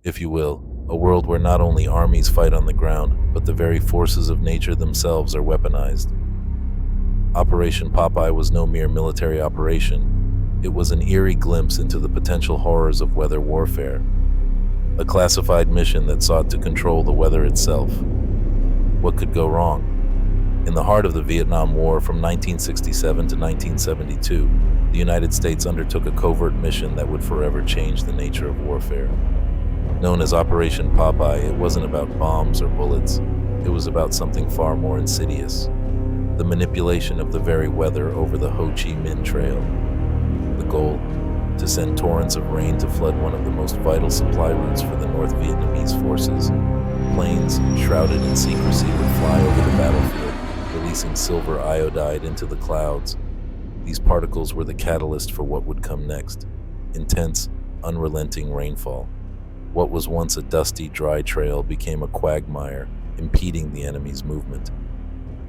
if you will, a world where not only armies fight on the ground, but the very forces of nature themselves are weaponized. Operation Popeye was no mere military operation. It was an eerie glimpse into the potential horrors of weather warfare, a classified mission that sought to control the weather itself. What could go wrong? In the heart of the Vietnam War from 1967 to 1972, the United States undertook a covert mission that would forever change the nature of warfare. Known as Operation Popeye, it wasn't about bombs or bullets. It was about something far more insidious: the manipulation of the very weather over the Ho Chi Minh Trail. The goal: to send torrents of rain to flood one of the most vital supply routes for the North Vietnamese forces. Planes, shrouded in secrecy, would fly over the battlefield, releasing silver iodide into the clouds. These particles were the catalyst for what would come next: intense, unrelenting rainfall. What was once a dusty, dry trail became a quagmire, impeding the enemy's movement.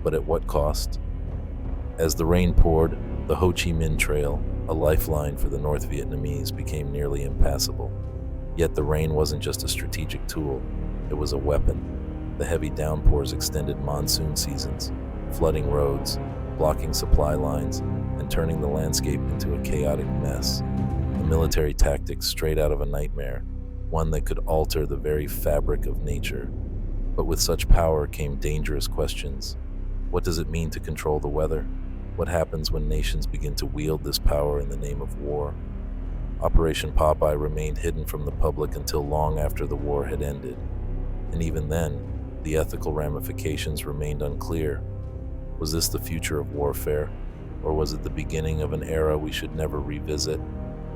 But at what cost? As the rain poured, the Ho Chi Minh Trail, a lifeline for the North Vietnamese, became nearly impassable. Yet the rain wasn't just a strategic tool, it was a weapon. The heavy downpours extended monsoon seasons, flooding roads, blocking supply lines, and turning the landscape into a chaotic mess. A military tactic straight out of a nightmare, one that could alter the very fabric of nature. But with such power came dangerous questions. What does it mean to control the weather? What happens when nations begin to wield this power in the name of war? Operation Popeye remained hidden from the public until long after the war had ended. And even then, the ethical ramifications remained unclear. Was this the future of warfare, or was it the beginning of an era we should never revisit?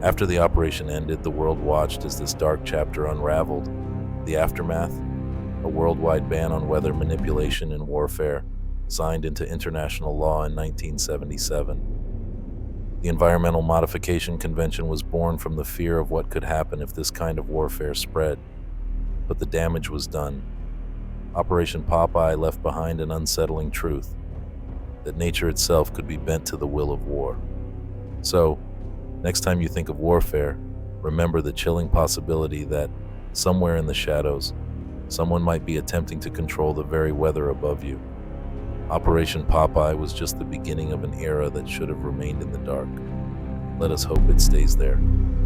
After the operation ended, the world watched as this dark chapter unraveled. The aftermath: a worldwide ban on weather manipulation in warfare, signed into international law in 1977. The Environmental Modification Convention was born from the fear of what could happen if this kind of warfare spread. But the damage was done. Operation Popeye left behind an unsettling truth: that nature itself could be bent to the will of war. So, next time you think of warfare, remember the chilling possibility that, somewhere in the shadows, someone might be attempting to control the very weather above you. Operation Popeye was just the beginning of an era that should have remained in the dark. Let us hope it stays there,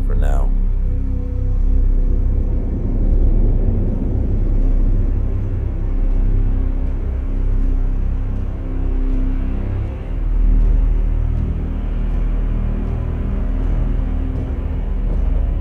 for now.